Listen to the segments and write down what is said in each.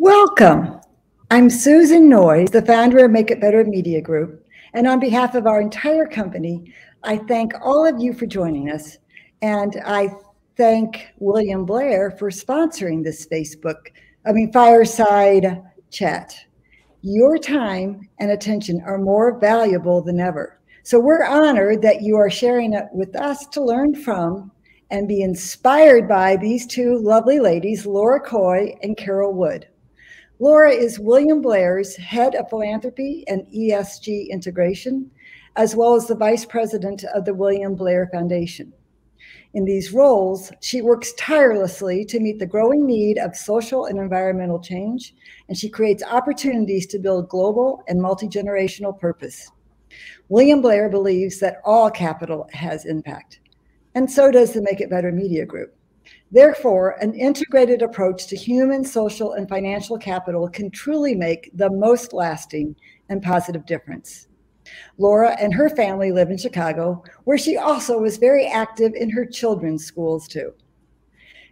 Welcome. I'm Susan Noyes, the founder of Make It Better Media Group. And on behalf of our entire company, I thank all of you for joining us. And I thank William Blair for sponsoring this Fireside chat. Your time and attention are more valuable than ever. So we're honored that you are sharing it with us to learn from and be inspired by these two lovely ladies, Laura Coy and Carole Wood. Laura is William Blair's head of philanthropy and ESG integration, as well as the vice president of the William Blair Foundation. In these roles, she works tirelessly to meet the growing need of social and environmental change, and she creates opportunities to build global and multi-generational purpose. William Blair believes that all capital has impact, and so does the Make It Better Media Group. Therefore, an integrated approach to human, social, and financial capital can truly make the most lasting and positive difference. Laura and her family live in Chicago, where she also was very active in her children's schools too.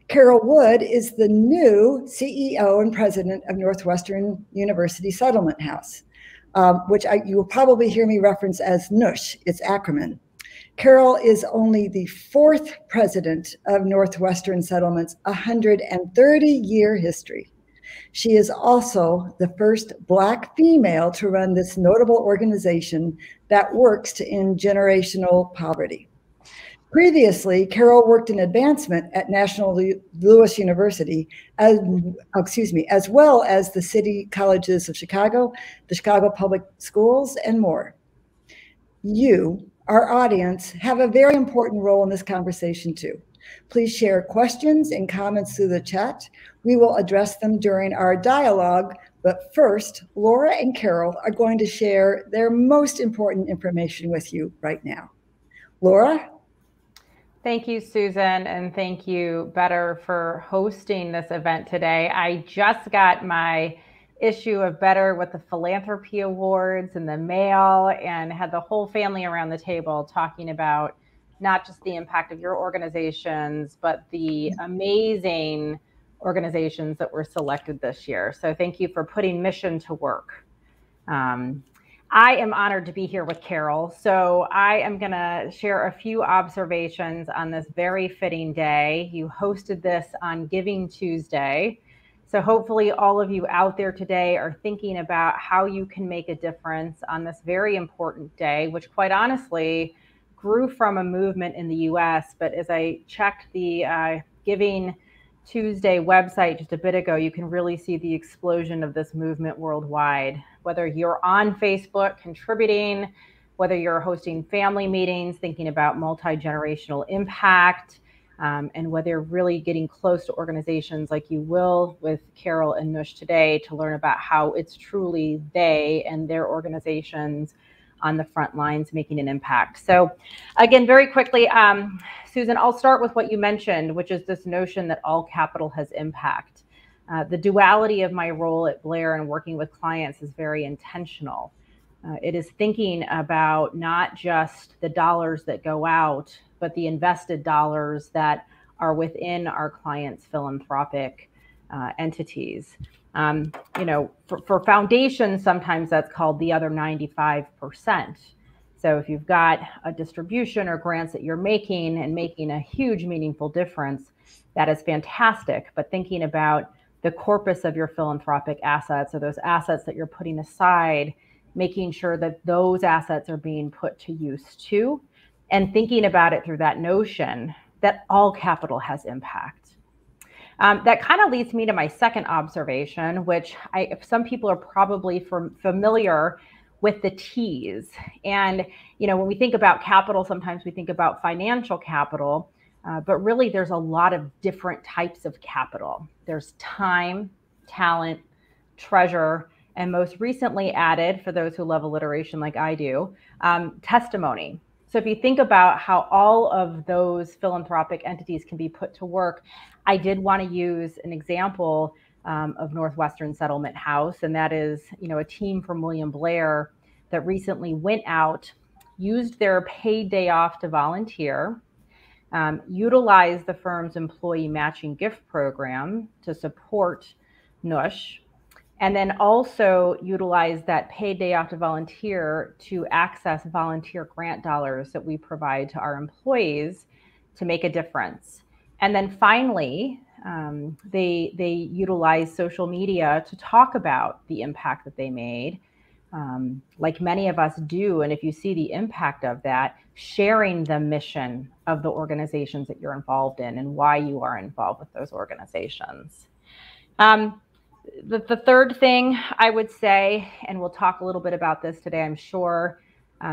Carole Wood is the new CEO and president of Northwestern University Settlement House, which you will probably hear me reference as Nush, its acronym. Carole is only the fourth president of Northwestern Settlement's 130-year history. She is also the first Black female to run this notable organization that works to end generational poverty. Previously, Carole worked in advancement at National Louis University, as well as the City Colleges of Chicago, the Chicago Public Schools, and more. You, our audience, have a very important role in this conversation too. Please share questions and comments through the chat. We will address them during our dialogue, but first, Laura and Carole are going to share their most important information with you right now. Laura? Thank you, Susan, and thank you, Better, for hosting this event today. I just got my issue of Better with the Philanthropy Awards in the mail and had the whole family around the table talking about not just the impact of your organizations, but the amazing organizations that were selected this year. So thank you for putting mission to work. I am honored to be here with Carole. So I am going to share a few observations on this very fitting day. You hosted this on Giving Tuesday. So hopefully all of you out there today are thinking about how you can make a difference on this very important day, which quite honestly grew from a movement in the US. But as I checked the Giving Tuesday website just a bit ago, you can really see the explosion of this movement worldwide. Whether you're on Facebook contributing, whether you're hosting family meetings, thinking about multi-generational impact, and whether you're really getting close to organizations like you will with Carole and Nush today to learn about how it's truly they and their organizations on the front lines making an impact. So again, very quickly, Susan, I'll start with what you mentioned, which is this notion that all capital has impact. The duality of my role at Blair and working with clients is very intentional. It is thinking about not just the dollars that go out, but the invested dollars that are within our clients' philanthropic entities. For foundations, sometimes that's called the other 95%. So if you've got a distribution or grants that you're making and making a huge meaningful difference, that is fantastic. But thinking about the corpus of your philanthropic assets, or those assets that you're putting aside, making sure that those assets are being put to use too, and thinking about it through that notion that all capital has impact. That kind of leads me to my second observation, which some people are probably familiar with the T's. And when we think about capital, sometimes we think about financial capital, but really there's a lot of different types of capital. There's time, talent, treasure, and most recently added, for those who love alliteration like I do, testimony. So if you think about how all of those philanthropic entities can be put to work, I did want to use an example of Northwestern Settlement House, and that is, a team from William Blair that recently went out, used their paid day off to volunteer, utilized the firm's employee matching gift program to support Nush, And then also utilize that paid day off to volunteer to access volunteer grant dollars that we provide to our employees to make a difference. And then finally, they utilize social media to talk about the impact that they made, like many of us do. And if you see the impact of that, sharing the mission of the organizations that you're involved in and why you are involved with those organizations. The third thing I would say, and we'll talk a little bit about this today, I'm sure,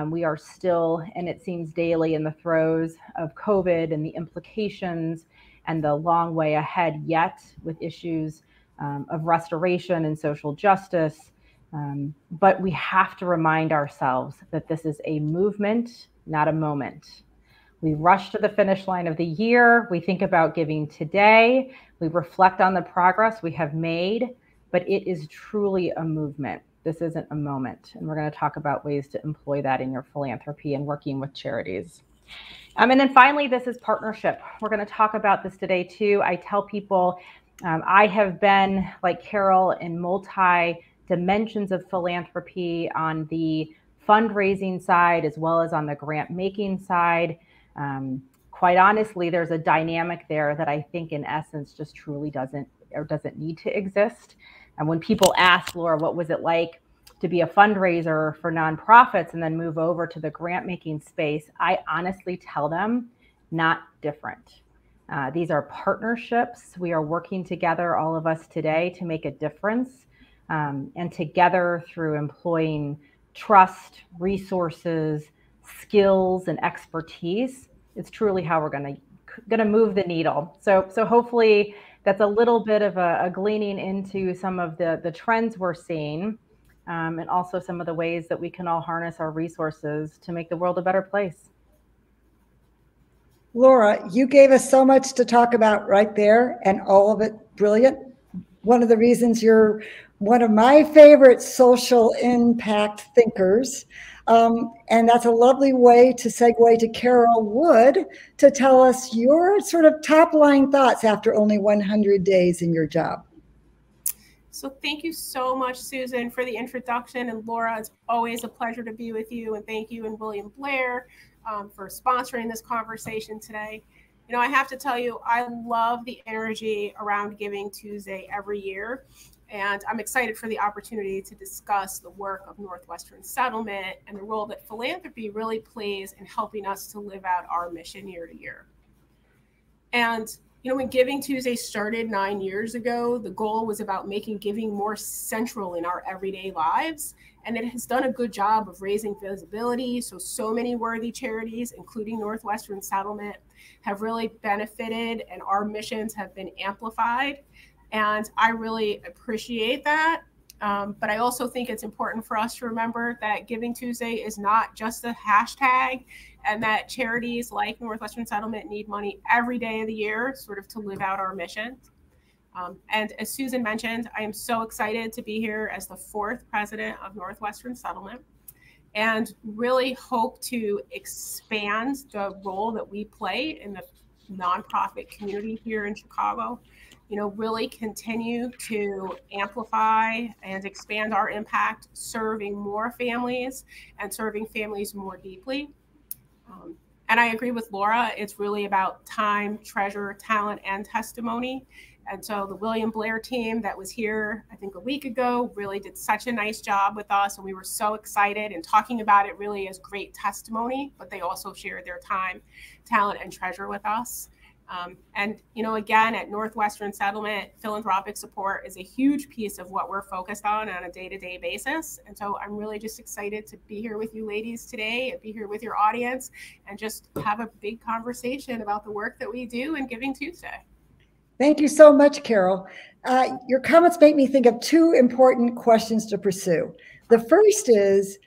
we are still, and it seems daily, in the throes of COVID and the implications and the long way ahead yet with issues of restoration and social justice. But we have to remind ourselves that this is a movement, not a moment. We rush to the finish line of the year. We think about giving today. We reflect on the progress we have made, but it is truly a movement. This isn't a moment. And we're going to talk about ways to employ that in your philanthropy and working with charities. And then finally, this is partnership. We're going to talk about this today too. I tell people I have been, like Carole, in multi dimensions of philanthropy on the fundraising side as well as on the grant making side. Quite honestly, there's a dynamic there that I think in essence just truly doesn't need to exist. And when people ask, Laura, what was it like to be a fundraiser for nonprofits and then move over to the grant making space, I honestly tell them not different. These are partnerships. We are working together, all of us today, to make a difference. And together through employing trust, resources, skills, and expertise, it's truly how we're going to move the needle. So hopefully that's a little bit of a gleaning into some of the trends we're seeing, and also some of the ways that we can all harness our resources to make the world a better place. Laura, you gave us so much to talk about right there, and all of it brilliant. One of the reasons you're one of my favorite social impact thinkers. And that's a lovely way to segue to Carole Wood to tell us your sort of top line thoughts after only 100 days in your job. So thank you so much, Susan, for the introduction. And Laura, it's always a pleasure to be with you. And thank you and William Blair for sponsoring this conversation today. You know, I have to tell you, I love the energy around Giving Tuesday every year. And I'm excited for the opportunity to discuss the work of Northwestern Settlement and the role that philanthropy really plays in helping us to live out our mission year to year. And, you know, when Giving Tuesday started 9 years ago, the goal was about making giving more central in our everyday lives. And it has done a good job of raising visibility. So many worthy charities, including Northwestern Settlement, have really benefited, and our missions have been amplified. And I really appreciate that. But I also think it's important for us to remember that Giving Tuesday is not just a hashtag, and that charities like Northwestern Settlement need money every day of the year sort of to live out our mission. And as Susan mentioned, I am so excited to be here as the 4th president of Northwestern Settlement, and really hope to expand the role that we play in the nonprofit community here in Chicago. You know, really continue to amplify and expand our impact, serving more families and serving families more deeply. And I agree with Laura, it's really about time, treasure, talent, and testimony. And so the William Blair team that was here, I think a week ago, really did such a nice job with us. And we were so excited and talking about it really as great testimony, but they also shared their time, talent, and treasure with us. And, you know, again, at Northwestern Settlement, philanthropic support is a huge piece of what we're focused on a day-to-day basis. And so I'm really just excited to be here with you ladies today and be here with your audience and just have a big conversation about the work that we do in Giving Tuesday. Thank you so much, Carole. Your comments make me think of 2 important questions to pursue. The first is,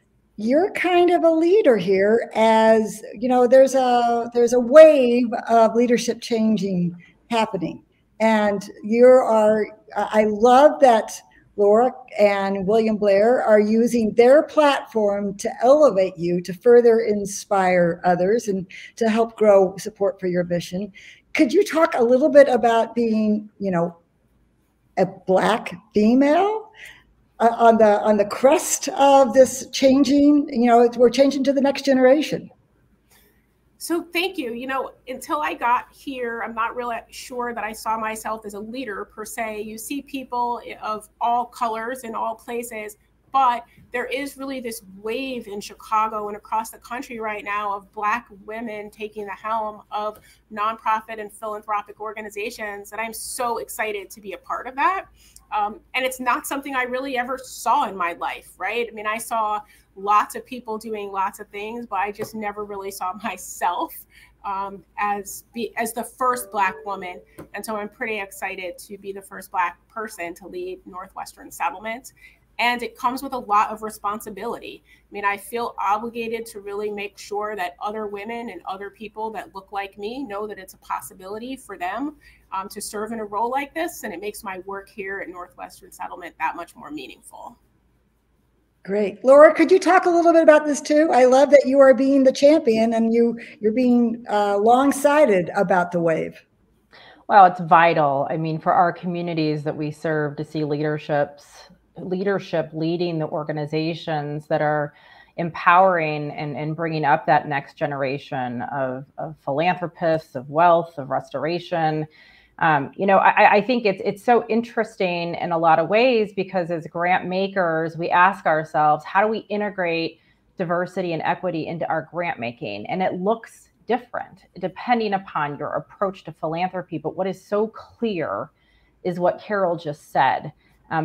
you're kind of a leader here, as you know, there's a wave of leadership changing happening. And I love that Laura and William Blair are using their platform to elevate you, to further inspire others and to help grow support for your mission. Could you talk a little bit about being, you know, a Black female on the crest of this changing. We're changing to the next generation. So thank you. Until I got here, I'm not really sure that I saw myself as a leader per se. You see people of all colors in all places, but there is really this wave in Chicago and across the country right now of Black women taking the helm of nonprofit and philanthropic organizations. And I'm so excited to be a part of that. And it's not something I really ever saw in my life, right? I mean, I saw lots of people doing lots of things, but I just never really saw myself as the first Black woman. And so I'm pretty excited to be the first Black person to lead Northwestern Settlement. And it comes with a lot of responsibility. I mean, I feel obligated to really make sure that other women and other people that look like me know that it's a possibility for them to serve in a role like this. And it makes my work here at Northwestern Settlement that much more meaningful. Great. Laura, could you talk a little bit about this too? I love that you are being the champion and you're being long-sighted about the wave. Well, it's vital. I mean, for our communities that we serve to see leadership leading the organizations that are empowering and bringing up that next generation of philanthropists, of wealth, of restoration. I think it's so interesting in a lot of ways because as grant makers, we ask ourselves, how do we integrate diversity and equity into our grant making? And it looks different depending upon your approach to philanthropy. But what is so clear is what Carole just said.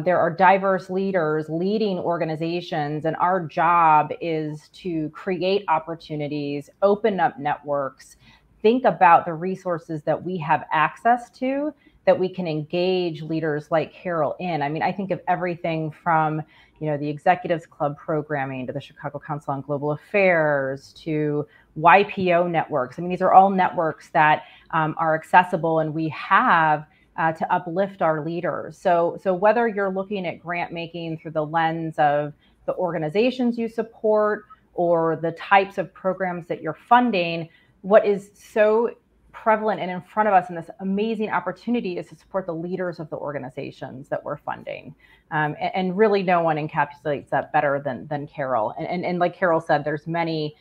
There are diverse leaders leading organizations, and our job is to create opportunities, open up networks, think about the resources that we have access to that we can engage leaders like Carole in. I mean, I think of everything from, the Executives Club programming to the Chicago Council on Global Affairs to YPO networks. I mean, these are all networks that are accessible and we have to uplift our leaders. So whether you're looking at grant making through the lens of the organizations you support or the types of programs that you're funding, what is so prevalent and in front of us in this amazing opportunity is to support the leaders of the organizations that we're funding. And really no one encapsulates that better than Carole. And like Carole said, there's many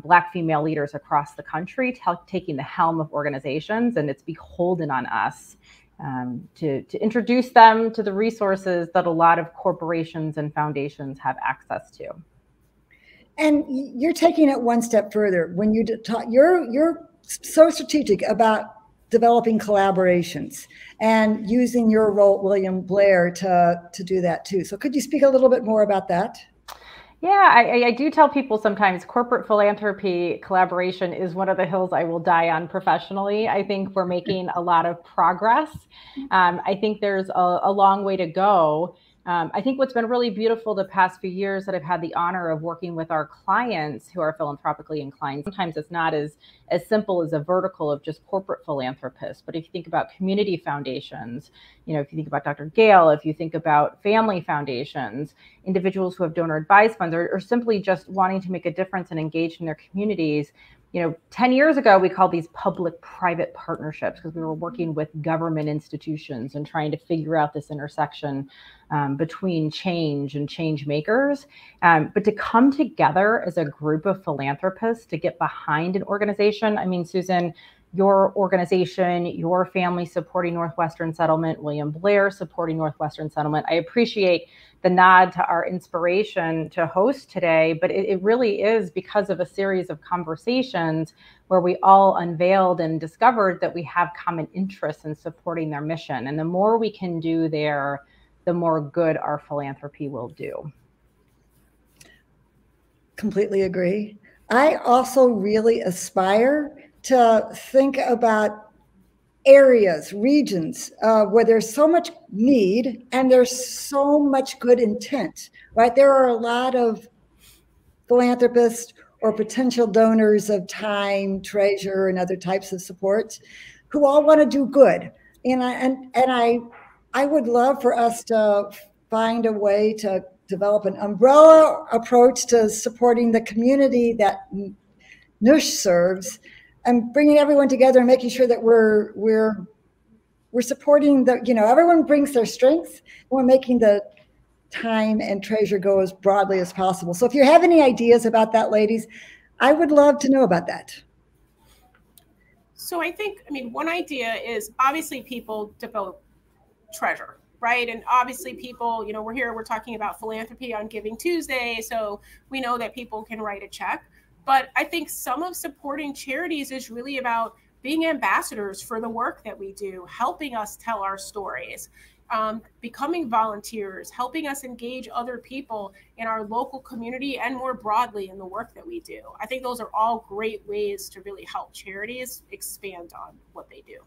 Black female leaders across the country taking the helm of organizations, and it's beholden on us to introduce them to the resources that a lot of corporations and foundations have access to. And you're taking it one step further. When you talk, you're so strategic about developing collaborations and using your role, William Blair, to do that too. So could you speak a little bit more about that? Yeah, I do tell people sometimes corporate philanthropy collaboration is one of the hills I will die on professionally. I think we're making a lot of progress. I think there's a long way to go. I think what's been really beautiful the past few years that I've had the honor of working with our clients who are philanthropically inclined. Sometimes it's not as simple as a vertical of just corporate philanthropists. But if you think about community foundations, if you think about Dr. Gale, if you think about family foundations, individuals who have donor advised funds, or simply just wanting to make a difference and engage in their communities. 10 years ago, we called these public-private partnerships because we were working with government institutions and trying to figure out this intersection between change and change makers. But to come together as a group of philanthropists to get behind an organization, I mean, Susan, your organization, your family supporting Northwestern Settlement, William Blair supporting Northwestern Settlement. I appreciate the nod to our inspiration to host today, but it really is because of a series of conversations where we all unveiled and discovered that we have common interests in supporting their mission. And the more we can do there, the more good our philanthropy will do. Completely agree. I also really aspire to think about areas, regions where there's so much need and there's so much good intent, right? There are a lot of philanthropists or potential donors of time, treasure, and other types of support who all want to do good. And I would love for us to find a way to develop an umbrella approach to supporting the community that Nush serves, and bringing everyone together and making sure that we're supporting everyone brings their strengths, and we're making the time and treasure go as broadly as possible. So if you have any ideas about that, ladies, I would love to know about that. So I think, one idea is obviously people devote treasure, right? And obviously people, we're talking about philanthropy on Giving Tuesday. So we know that people can write a check. But I think some of supporting charities is really about being ambassadors for the work that we do, helping us tell our stories, becoming volunteers, helping us engage other people in our local community and more broadly in the work that we do. I think those are all great ways to really help charities expand on what they do.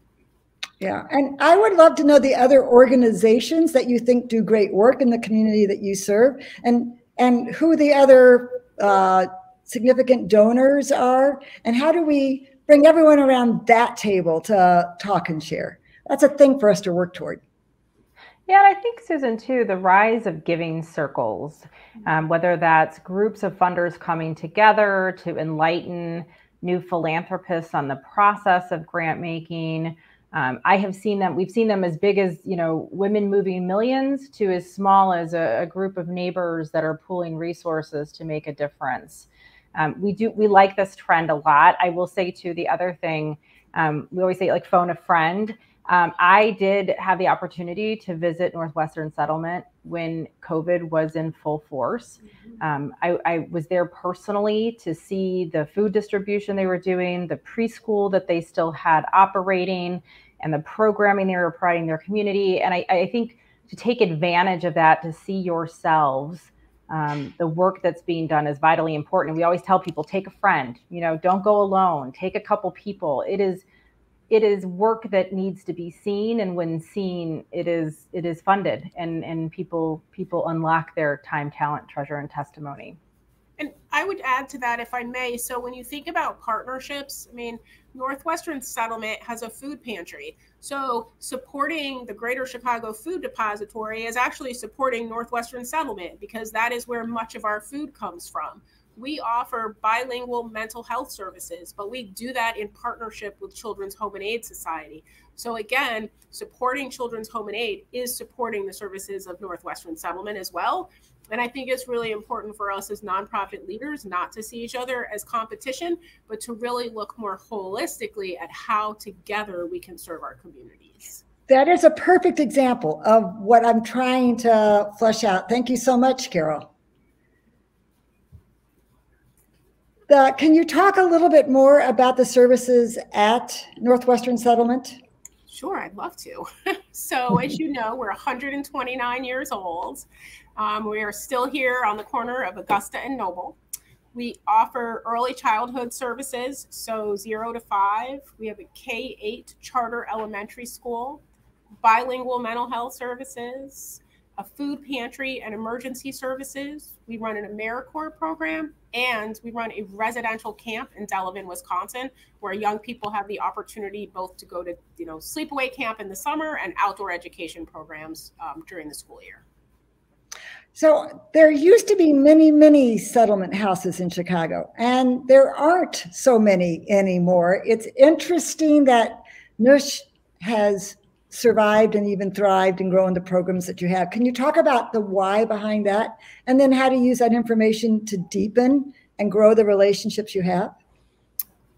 Yeah, and I would love to know the other organizations that you think do great work in the community that you serve, and who the other significant donors are, and how do we bring everyone around that table to talk and share? That's a thing for us to work toward. Yeah, and I think, Susan, too, the rise of giving circles, whether that's groups of funders coming together to enlighten new philanthropists on the process of grant making. We've seen them as big as, Women Moving Millions to as small as a group of neighbors that are pooling resources to make a difference. We like this trend a lot. I will say too, the other thing, we always say, like, phone a friend. I did have the opportunity to visit Northwestern Settlement when COVID was in full force. I was there personally to see the food distribution they were doing, the preschool that they still had operating, and the programming they were providing their community. And I think to take advantage of that, to see yourselves, the work that's being done is vitally important. We always tell people, take a friend, don't go alone, take a couple people. It is work that needs to be seen, and when seen, it is funded, and people unlock their time, talent, treasure, and testimony. And I would add to that, if I may. So when you think about partnerships, Northwestern Settlement has a food pantry. So supporting the Greater Chicago Food Depository is actually supporting Northwestern Settlement, because that is where much of our food comes from. We offer bilingual mental health services, but we do that in partnership with Children's Home and Aid Society. So again, supporting Children's Home and Aid is supporting the services of Northwestern Settlement as well. And I think it's really important for us as nonprofit leaders not to see each other as competition, but to really look more holistically at how together we can serve our communities. That is a perfect example of what I'm trying to flesh out. Thank you so much, Carole. Can you talk a little bit more about the services at Northwestern Settlement? Sure, I'd love to. So as you know, we're 129 years old. We are still here on the corner of Augusta and Noble. We offer early childhood services, so 0 to 5. We have a K-8 charter elementary school, bilingual mental health services, a food pantry and emergency services. We run an AmeriCorps program, and we run a residential camp in Delavan, Wisconsin, where young people have the opportunity both to go to, sleepaway camp in the summer and outdoor education programs during the school year. So there used to be many, many settlement houses in Chicago, and there aren't so many anymore. It's interesting that Nush has survived and even thrived and grown the programs that you have. Can you talk about the why behind that, and then how to use that information to deepen and grow the relationships you have?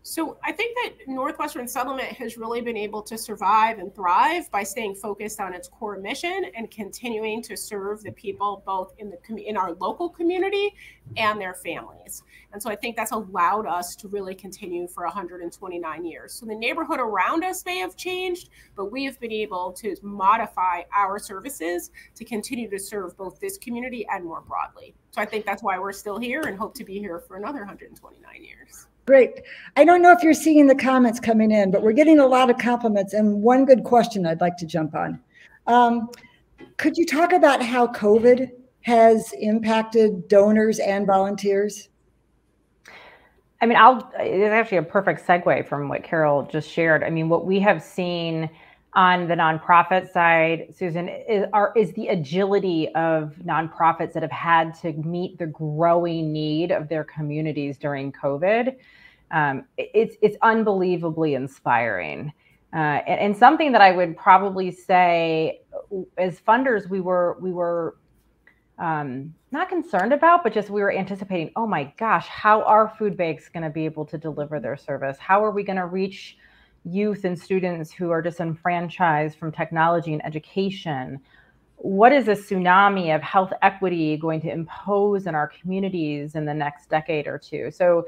So I think that Northwestern Settlement has really been able to survive and thrive by staying focused on its core mission and continuing to serve the people both in our local community and their families. And so I think that's allowed us to really continue for 129 years. So the neighborhood around us may have changed, but we have been able to modify our services to continue to serve both this community and more broadly. So I think that's why we're still here and hope to be here for another 129 years. Great. I don't know if you're seeing the comments coming in, but we're getting a lot of compliments, and one good question I'd like to jump on. Could you talk about how COVID has impacted donors and volunteers? It's actually a perfect segue from what Carole just shared. What we have seen on the nonprofit side, Susan, is the agility of nonprofits that have had to meet the growing need of their communities during COVID. It's unbelievably inspiring. And something that I would probably say, as funders, we were not concerned about, but just we were anticipating, oh my gosh, how are food banks going to be able to deliver their service? How are we going to reach youth and students who are disenfranchised from technology and education? What is a tsunami of health equity going to impose in our communities in the next decade or two? So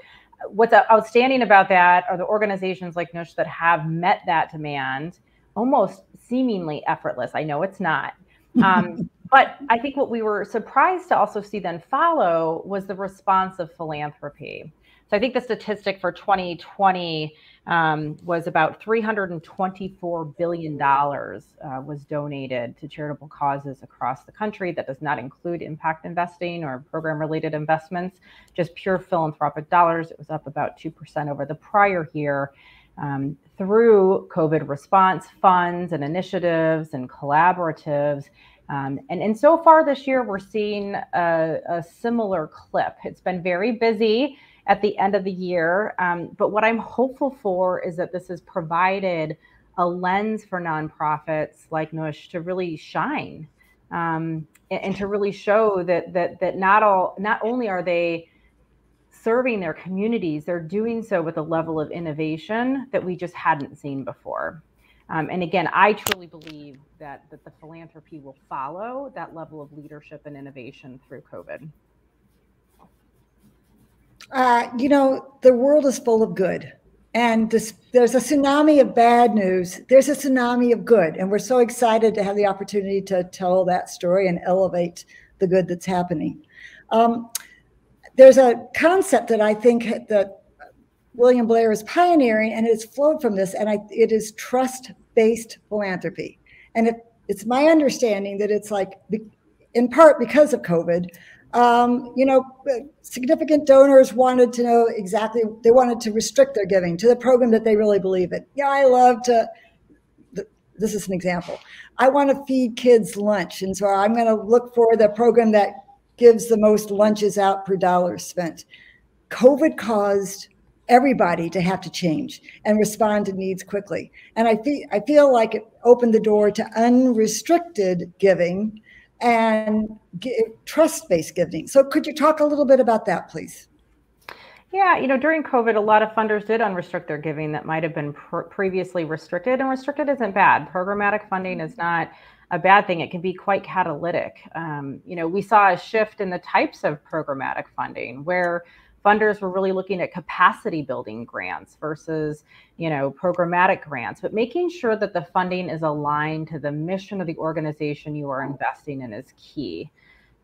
what's outstanding about that are the organizations like Nush that have met that demand almost seemingly effortless. I know it's not. But I think what we were surprised to also see then follow was the response of philanthropy. So I think the statistic for 2020 was about $324 billion was donated to charitable causes across the country. That does not include impact investing or program-related investments, just pure philanthropic dollars. It was up about 2% over the prior year through COVID response funds and initiatives and collaboratives. And so far this year, we're seeing a similar clip. It's been very busy at the end of the year. But what I'm hopeful for is that this has provided a lens for nonprofits like Nush to really shine and to really show that not only are they serving their communities, they're doing so with a level of innovation that we just hadn't seen before. And again, I truly believe that the philanthropy will follow that level of leadership and innovation through COVID. You know, the world is full of good, and there's a tsunami of bad news. There's a tsunami of good, and we're so excited to have the opportunity to tell that story and elevate the good that's happening. There's a concept that I think that William Blair is pioneering, and it's flowed from this, and it is trust-based philanthropy. And it's my understanding that it's like, in part because of COVID, you know, significant donors wanted to know exactly, they wanted to restrict their giving to the program that they really believe in. Yeah, I love to, this is an example. I want to feed kids lunch, and so I'm going to look for the program that gives the most lunches out per dollar spent. COVID caused everybody to have to change and respond to needs quickly. And I feel like it opened the door to unrestricted giving and trust-based giving. So could you talk a little bit about that, please? Yeah, you know, during COVID, a lot of funders did unrestrict their giving that might have been previously restricted, and restricted isn't bad. Programmatic funding is not a bad thing. It can be quite catalytic. You know, we saw a shift in the types of programmatic funding where funders were really looking at capacity building grants versus, you know, programmatic grants, but making sure that the funding is aligned to the mission of the organization you are investing in is key.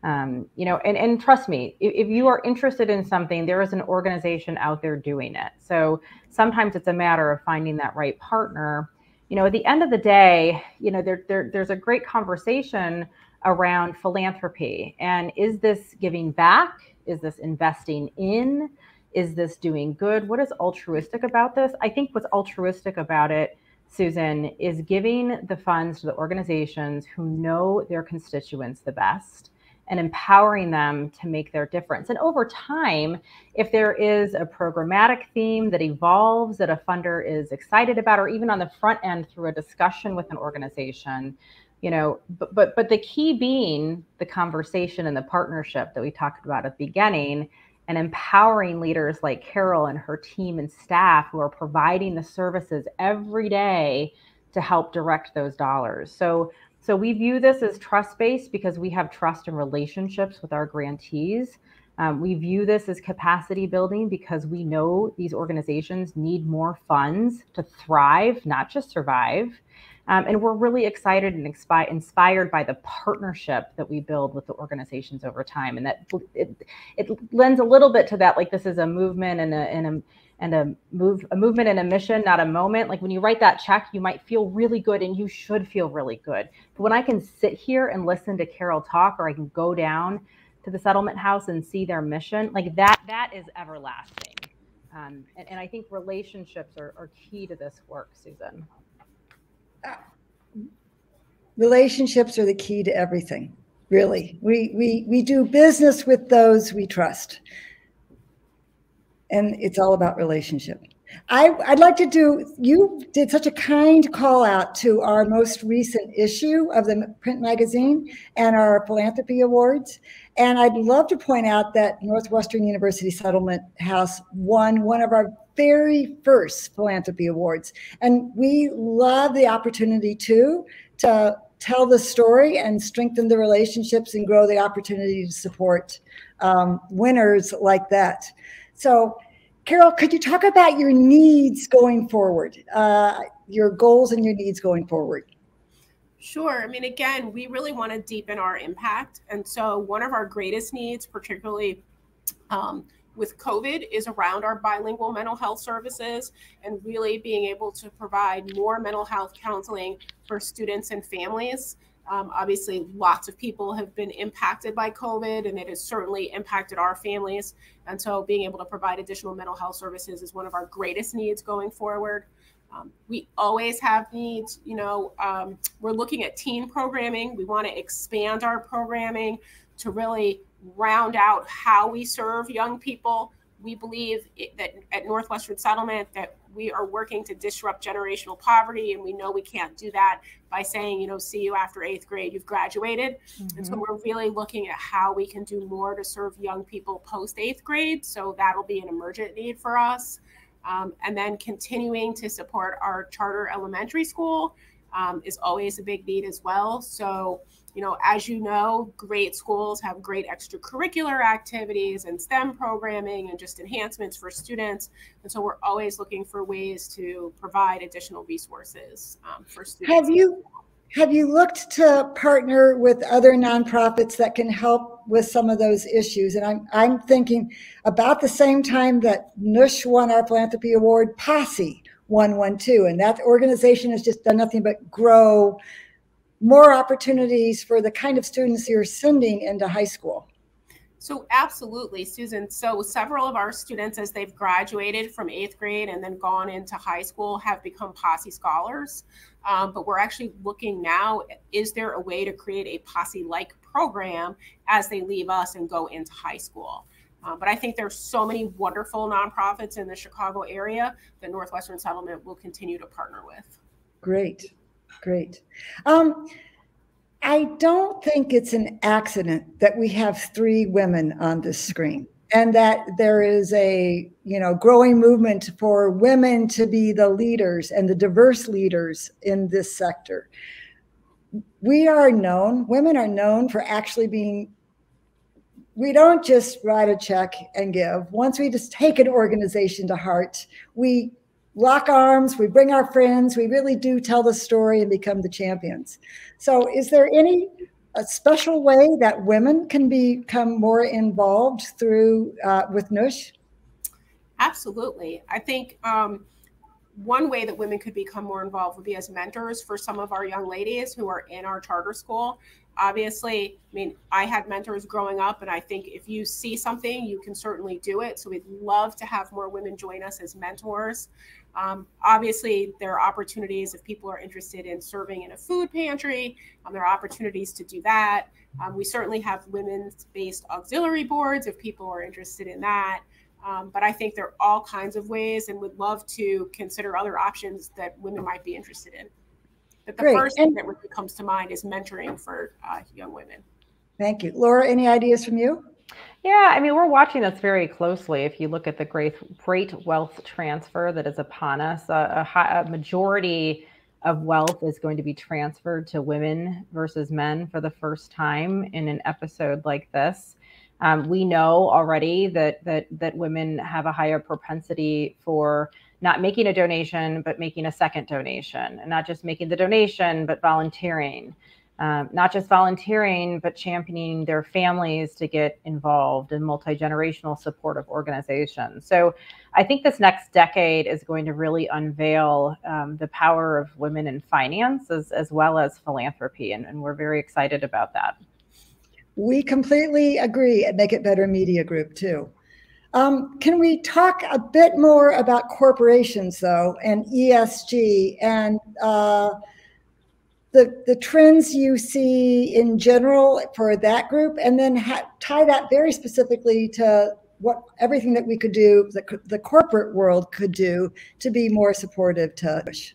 You know, and trust me, if you are interested in something, there is an organization out there doing it. So sometimes it's a matter of finding that right partner. You know, at the end of the day, you know, there's a great conversation around philanthropy. And is this giving back? Is this investing in? Is this doing good? What is altruistic about this? I think what's altruistic about it, Susan, is giving the funds to the organizations who know their constituents the best and empowering them to make their difference. And over time, if there is a programmatic theme that evolves that a funder is excited about, or even on the front end through a discussion with an organization, you know, but the key being the conversation and the partnership that we talked about at the beginning, and empowering leaders like Carole and her team and staff who are providing the services every day to help direct those dollars. So we view this as trust-based because we have trust and relationships with our grantees. We view this as capacity building because we know these organizations need more funds to thrive, not just survive. And we're really excited and inspired by the partnership that we build with the organizations over time. And that it lends a little bit to that, like this is a movement and a movement and a mission, not a moment. Like when you write that check, you might feel really good, and you should feel really good. But when I can sit here and listen to Carole talk, or I can go down to the settlement house and see their mission, like that is everlasting. And I think relationships are key to this work, Susan. Relationships are the key to everything, really. We do business with those we trust. And it's all about relationship. I'd like to you did such a kind call out to our most recent issue of the print magazine and our philanthropy awards. And I'd love to point out that Northwestern University Settlement House won one of our very first philanthropy awards. And we love the opportunity to tell the story and strengthen the relationships and grow the opportunity to support winners like that. So, Carole, could you talk about your needs going forward, your goals and your needs going forward? Sure. I mean, again, we really want to deepen our impact. And so one of our greatest needs, particularly with COVID, is around our bilingual mental health services and really being able to provide more mental health counseling for students and families. Obviously, lots of people have been impacted by COVID, and it has certainly impacted our families. And so being able to provide additional mental health services is one of our greatest needs going forward. We always have needs. We're looking at teen programming. We want to expand our programming to really round out how we serve young people. We believe that at Northwestern Settlement that we are working to disrupt generational poverty, and we know we can't do that by saying, see you after 8th grade, you've graduated. Mm-hmm. And so we're really looking at how we can do more to serve young people post 8th grade. So that'll be an emergent need for us. And then continuing to support our charter elementary school is always a big need as well. So, as you know, great schools have great extracurricular activities and STEM programming and just enhancements for students. And so we're always looking for ways to provide additional resources for students. Have you looked to partner with other nonprofits that can help with some of those issues? And I'm thinking about the same time that Nush won our philanthropy award, Posse won one too. And that organization has just done nothing but grow more opportunities for the kind of students you're sending into high school. So absolutely, Susan. So several of our students, as they've graduated from 8th grade and then gone into high school, have become Posse scholars. But we're actually looking now, is there a way to create a Posse-like program as they leave us and go into high school? But I think there's so many wonderful nonprofits in the Chicago area that Northwestern Settlement will continue to partner with. Great. I don't think it's an accident that we have 3 women on this screen and that there is a, growing movement for women to be the leaders and the diverse leaders in this sector. Women are known for actually we don't just write a check and give. Once we just take an organization to heart, we lock arms, we bring our friends, we really do tell the story and become the champions. So is there a special way that women can become more involved with Nush? Absolutely. I think one way that women could become more involved would be as mentors for some of our young ladies who are in our charter school. Obviously, I had mentors growing up, and I think if you see something, you can certainly do it. So we'd love to have more women join us as mentors. Obviously, there are opportunities if people are interested in serving in a food pantry. There are opportunities to do that. We certainly have women's-based auxiliary boards if people are interested in that. But I think there are all kinds of ways, and would love to consider other options that women might be interested in. But the first thing that really comes to mind is mentoring for young women. Thank you. Laura, any ideas from you? Yeah, we're watching this very closely. If you look at the great wealth transfer that is upon us, a majority of wealth is going to be transferred to women versus men for the first time in an episode like this. We know already that women have a higher propensity for not making a donation, but making a second donation, and not just making the donation, but volunteering. Not just volunteering, but championing their families to get involved in multi-generational supportive organizations. So I think this next decade is going to really unveil the power of women in finance as well as philanthropy. And we're very excited about that. We completely agree at Make It Better Media Group too. Can we talk a bit more about corporations though, and ESG and the trends you see in general for that group, and then tie that very specifically to what everything that we could do, the corporate world could do to be more supportive to Nush.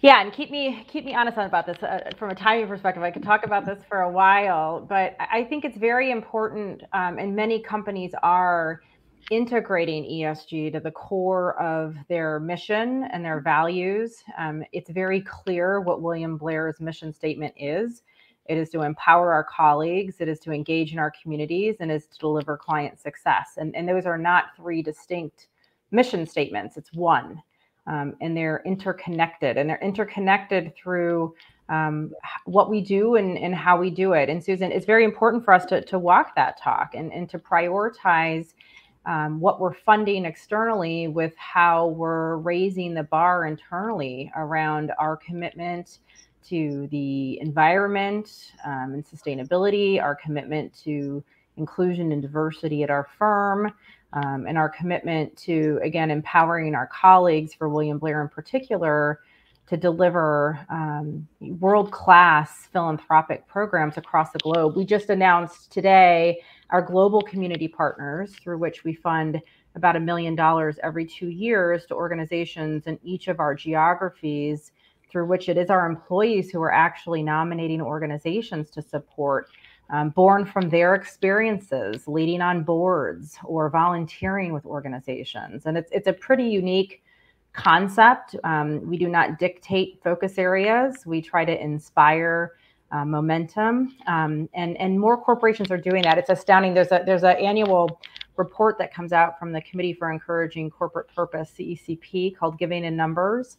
Yeah, and keep me honest about this. From a timing perspective, I could talk about this for a while, but I think it's very important, and many companies are integrating ESG to the core of their mission and their values. It's very clear what William Blair's mission statement is. It is to empower our colleagues, it is to engage in our communities, and is to deliver client success. And those are not three distinct mission statements, it's one. And they're interconnected, and they're interconnected through what we do and how we do it. And Susan, it's very important for us to walk that talk and to prioritize what we're funding externally with how we're raising the bar internally around our commitment to the environment and sustainability, our commitment to inclusion and diversity at our firm, and our commitment to, again, empowering our colleagues, for William Blair in particular, to deliver world-class philanthropic programs across the globe. We just announced today our global community partners, through which we fund about $1 million every 2 years to organizations in each of our geographies, through which it is our employees who are actually nominating organizations to support, born from their experiences, leading on boards or volunteering with organizations. And it's a pretty unique concept. We do not dictate focus areas. We try to inspire momentum, and more corporations are doing that. It's astounding. There's an annual report that comes out from the Committee for Encouraging Corporate Purpose, CECP, called Giving in Numbers.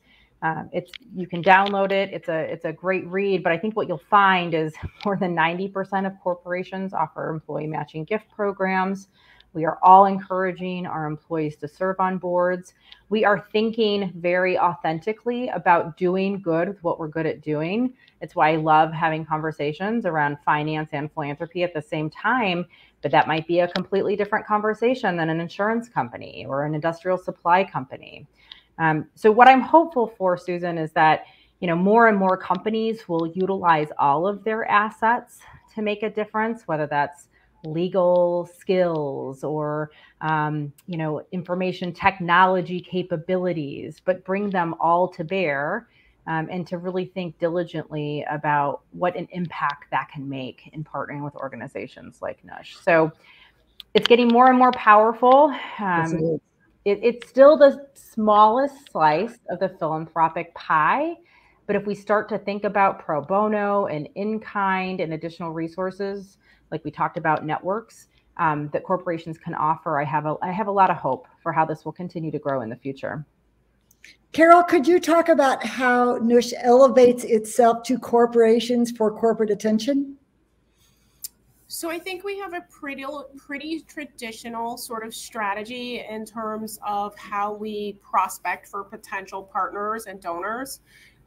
You can download it. It's a great read, but I think what you'll find is more than 90% of corporations offer employee matching gift programs. We are all encouraging our employees to serve on boards. We are thinking very authentically about doing good with what we're good at doing. It's why I love having conversations around finance and philanthropy at the same time, but that might be a completely different conversation than an insurance company or an industrial supply company. So what I'm hopeful for, Susan, is that more and more companies will utilize all of their assets to make a difference, whether that's legal skills or information technology capabilities, but bring them all to bear, and to really think diligently about what an impact that can make in partnering with organizations like Nush. So it's getting more and more powerful. Yes, it is. It's still the smallest slice of the philanthropic pie, but if we start to think about pro bono and in-kind and additional resources, like we talked about, networks that corporations can offer, I have a lot of hope for how this will continue to grow in the future. Carole, could you talk about how Nush elevates itself to corporations for corporate attention? So I think we have a pretty traditional sort of strategy in terms of how we prospect for potential partners and donors.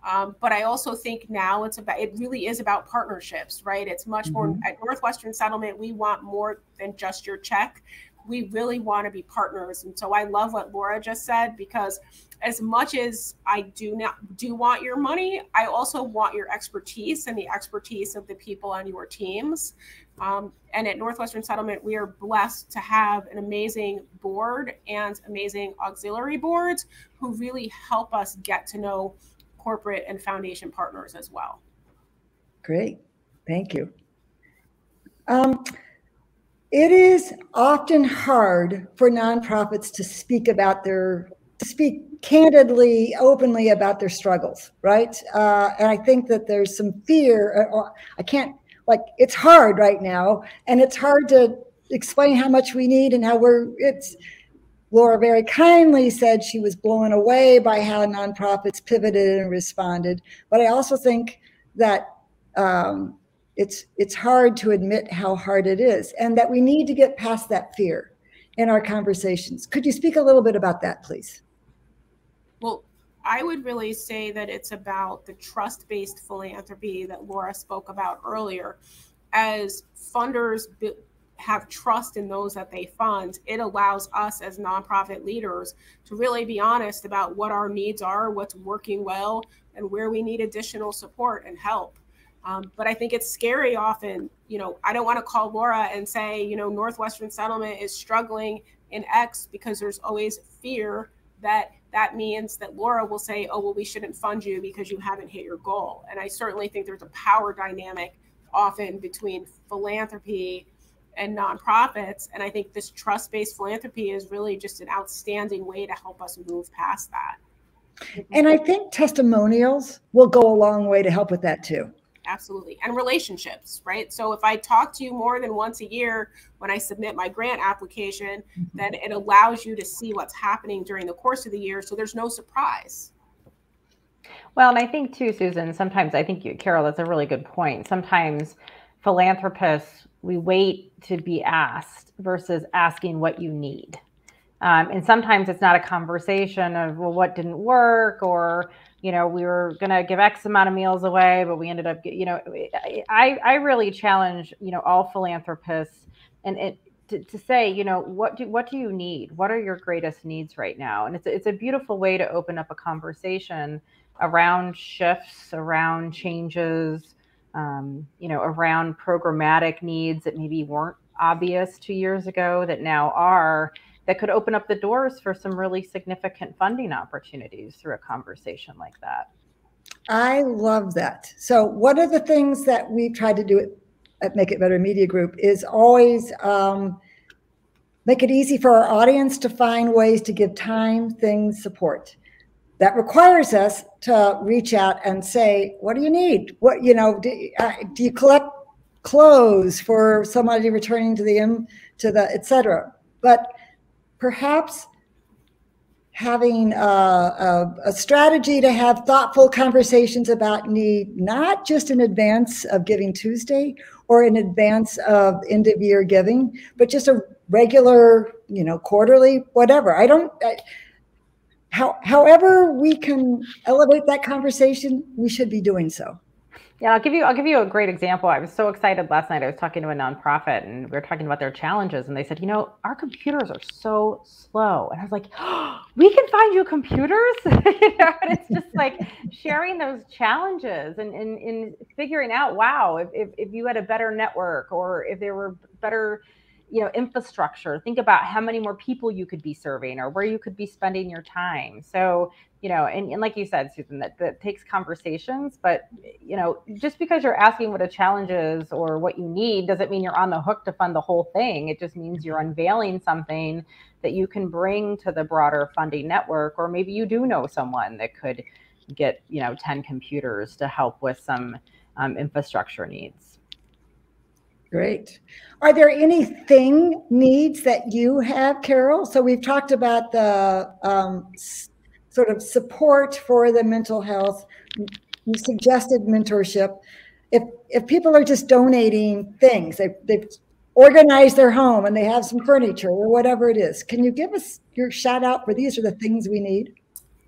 But I also think now it really is about partnerships, right? It's much more at Northwestern Settlement. We want more than just your check. We really want to be partners. And so I love what Laura just said, because as much as I do want your money, I also want your expertise and the expertise of the people on your teams. And at Northwestern Settlement, we are blessed to have an amazing board and amazing auxiliary boards who really help us get to know corporate and foundation partners as well. Great. Thank you. It is often hard for nonprofits to speak candidly, openly about their struggles, right? And I think that there's some fear. It's hard right now, and it's hard to explain how much we need and how Laura very kindly said she was blown away by how nonprofits pivoted and responded. But I also think that it's hard to admit how hard it is, and that we need to get past that fear in our conversations. Could you speak a little bit about that, please? Well, I would really say that it's about the trust-based philanthropy that Laura spoke about earlier. As funders have trust in those that they fund, it allows us as nonprofit leaders to really be honest about what our needs are, what's working well, and where we need additional support and help. But I think it's scary often. I don't want to call Laura and say, Northwestern Settlement is struggling in X, because there's always fear that means that Laura will say, oh, well, we shouldn't fund you because you haven't hit your goal. And I certainly think there's a power dynamic often between philanthropy and nonprofits. And I think this trust-based philanthropy is really just an outstanding way to help us move past that. And I think testimonials will go a long way to help with that too. Absolutely. And relationships, right? So if I talk to you more than once a year when I submit my grant application, then it allows you to see what's happening during the course of the year. So there's no surprise. Well, and I think too, Susan, sometimes I think, Carole, that's a really good point. Sometimes philanthropists, we wait to be asked versus asking what you need. And sometimes it's not a conversation of, well, what didn't work, or, we were going to give X amount of meals away, but we ended up, I really challenge, all philanthropists and to say, what do you need? What are your greatest needs right now? And it's a beautiful way to open up a conversation around shifts, around changes, around programmatic needs that maybe weren't obvious 2 years ago that now are, that could open up the doors for some really significant funding opportunities through a conversation like that. I love that. So one of the things that we tried to do at Make It Better Media Group is always make it easy for our audience to find ways to give time, things, support. That requires us to reach out and say, what do you need? What, do you collect clothes for somebody returning to the et cetera? But perhaps having a strategy to have thoughtful conversations about need, not just in advance of Giving Tuesday or in advance of end of year giving, but just a regular, quarterly, whatever. However we can elevate that conversation, we should be doing so. Yeah, I'll give you a great example. I was so excited last night. I was talking to a nonprofit and we were talking about their challenges, and they said, our computers are so slow. And I was like, oh, we can find you computers. And it's just like sharing those challenges and figuring out, wow, if you had a better network, or if there were better infrastructure, think about how many more people you could be serving or where you could be spending your time. So, and like you said, Susan, that takes conversations, but, just because you're asking what a challenge is or what you need doesn't mean you're on the hook to fund the whole thing. It just means you're unveiling something that you can bring to the broader funding network, or maybe you do know someone that could get, 10 computers to help with some infrastructure needs. Great. Are there anything needs that you have, Carole? So we've talked about the sort of support for the mental health. You suggested mentorship. If people are just donating things, they've organized their home and they have some furniture or whatever it is, can you give us your shout out for these are the things we need?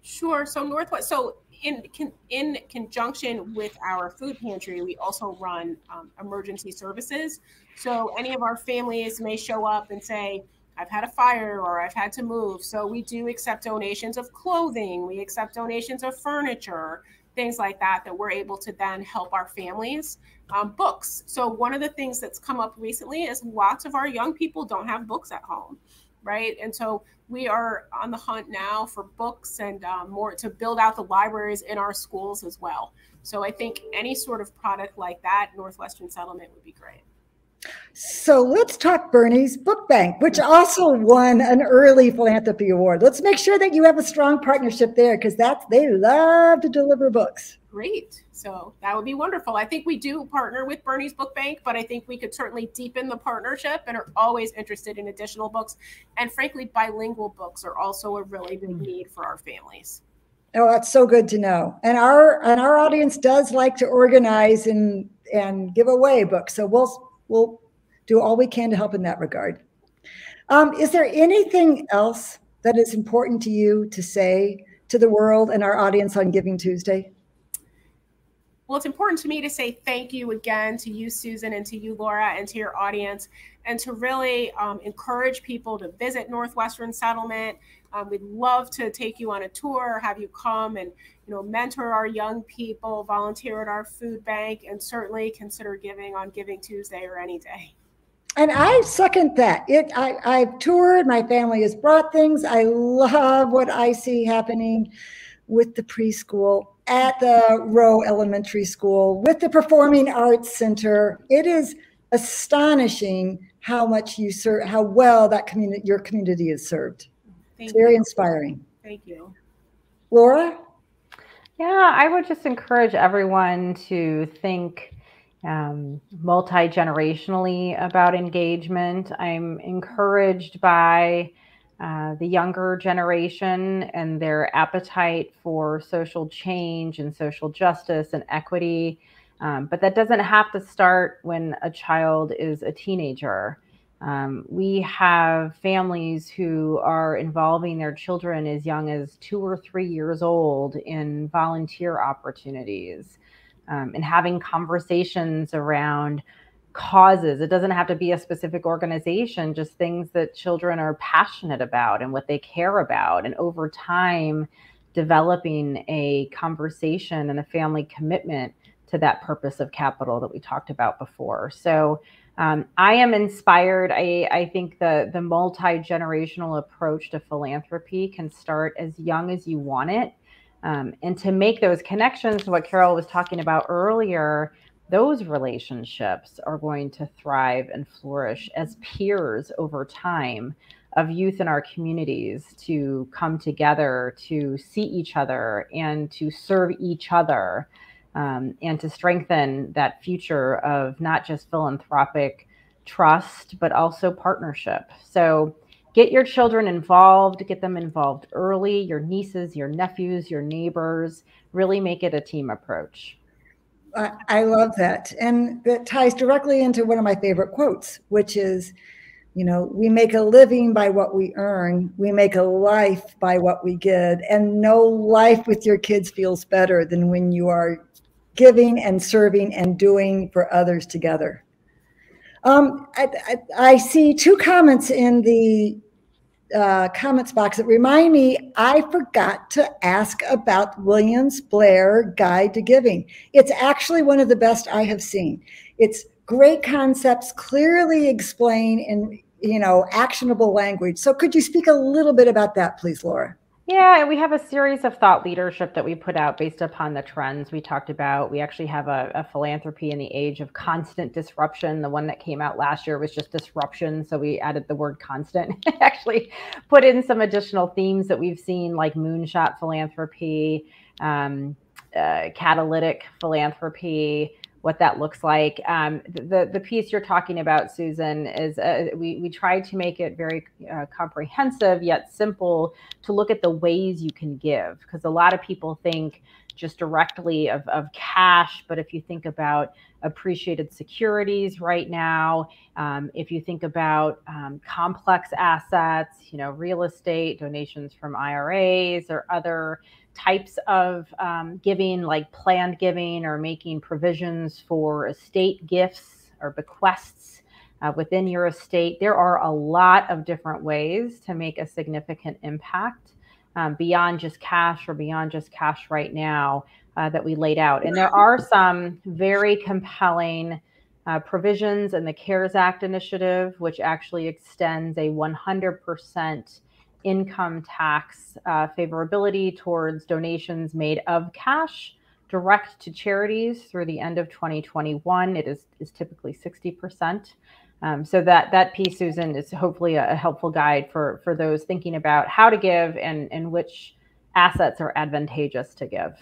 Sure. So in conjunction with our food pantry, we also run emergency services. So any of our families may show up and say, I've had a fire or I've had to move. So we do accept donations of clothing. We accept donations of furniture, things like that we're able to then help our families. Books. So one of the things that's come up recently is lots of our young people don't have books at home. Right. And so we are on the hunt now for books and more to build out the libraries in our schools as well. So I think any sort of product like that, Northwestern Settlement would be great. So let's talk Bernie's Book Bank, which also won an early philanthropy award. Let's make sure that you have a strong partnership there, because they love to deliver books. Great. So that would be wonderful. I think we do partner with Bernie's Book Bank, but I think we could certainly deepen the partnership and are always interested in additional books. And frankly, bilingual books are also a really big need for our families. Oh, that's so good to know. And our audience does like to organize and give away books. So we'll do all we can to help in that regard. Is there anything else that is important to you to say to the world and our audience on Giving Tuesday? Well, it's important to me to say thank you again to you, Susan, and to you, Laura, and to your audience. and to really encourage people to visit Northwestern Settlement. We'd love to take you on a tour, or have you come and mentor our young people, volunteer at our food bank, and certainly consider giving on Giving Tuesday or any day. And I second that. I've toured, my family has brought things. I love what I see happening with the preschool, at the Rowe Elementary School, with the Performing Arts Center. It is astonishing how much you serve, how well that community, your community is served. It's very inspiring. Thank you. Laura? Yeah, I would just encourage everyone to think multi-generationally about engagement. I'm encouraged by the younger generation and their appetite for social change and social justice and equity. But that doesn't have to start when a child is a teenager. We have families who are involving their children as young as 2 or 3 years old in volunteer opportunities, and having conversations around causes. It doesn't have to be a specific organization, just things that children are passionate about and what they care about. And over time, developing a conversation and a family commitment to that purpose of capital that we talked about before. So I am inspired. I think the multi-generational approach to philanthropy can start as young as you want it. And to make those connections to what Carole was talking about earlier, those relationships are going to thrive and flourish as peers over time of youth in our communities to come together, to see each other and to serve each other, and to strengthen that future of not just philanthropic trust, but also partnership. So get your children involved, get them involved early, your nieces, your nephews, your neighbors, really make it a team approach. I love that. And that ties directly into one of my favorite quotes, which is, we make a living by what we earn. We make a life by what we give. And no life with your kids feels better than when you are giving and serving and doing for others together. I see 2 comments in the comments box that remind me I forgot to ask about Williams Blair Guide to Giving. It's actually one of the best I have seen. It's great concepts, clearly explained in actionable language. So could you speak a little bit about that, please, Laura? Yeah, we have a series of thought leadership that we put out based upon the trends we talked about. We actually have a philanthropy in the age of constant disruption. The one that came out last year was just disruption. So we added the word constant, actually put in some additional themes that we've seen, like moonshot philanthropy, catalytic philanthropy, what that looks like. The piece you're talking about, Susan, is we tried to make it very comprehensive yet simple to look at the ways you can give, because a lot of people think just directly of cash, but if you think about appreciated securities right now, if you think about complex assets, real estate, donations from IRAs or other types of giving, like planned giving or making provisions for estate gifts or bequests within your estate. There are a lot of different ways to make a significant impact beyond just cash or beyond just cash right now that we laid out. And there are some very compelling provisions in the CARES Act initiative, which actually extends a 100% income tax favorability towards donations made of cash direct to charities through the end of 2021. It is typically 60%. So that piece, Susan, is hopefully a helpful guide for those thinking about how to give and which assets are advantageous to give.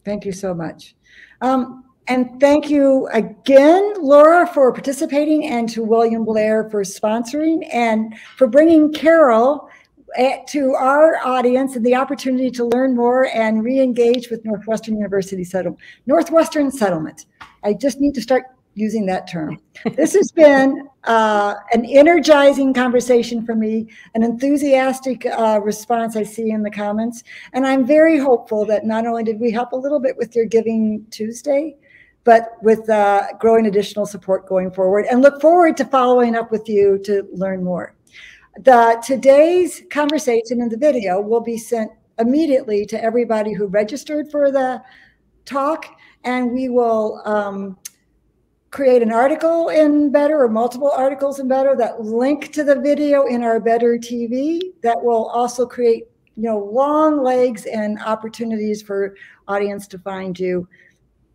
Thank you so much. And thank you again, Laura, for participating, and to William Blair for sponsoring and for bringing Carole to our audience and the opportunity to learn more and re-engage with Northwestern Settlement. I just need to start using that term. This has been an energizing conversation for me, an enthusiastic response I see in the comments. And I'm very hopeful that not only did we help a little bit with your Giving Tuesday, but with growing additional support going forward, and look forward to following up with you to learn more. Today's conversation and the video will be sent immediately to everybody who registered for the talk, and we will create an article in Better, or multiple articles in Better, that link to the video in our Better TV, that will also create, long legs and opportunities for audience to find you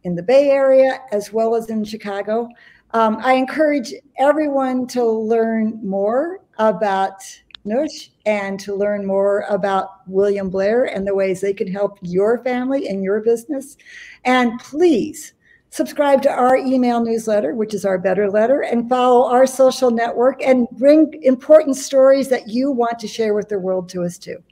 in the Bay Area as well as in Chicago. I encourage everyone to learn more about Nush and to learn more about William Blair and the ways they can help your family and your business. And please subscribe to our email newsletter, which is our Better letter, and follow our social network and bring important stories that you want to share with the world to us too.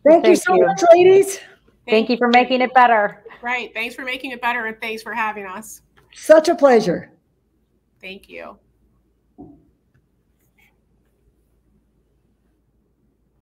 Thank you so much, ladies. Thank you for making it better. Right. Thanks for making it better, and thanks for having us. Such a pleasure. Thank you.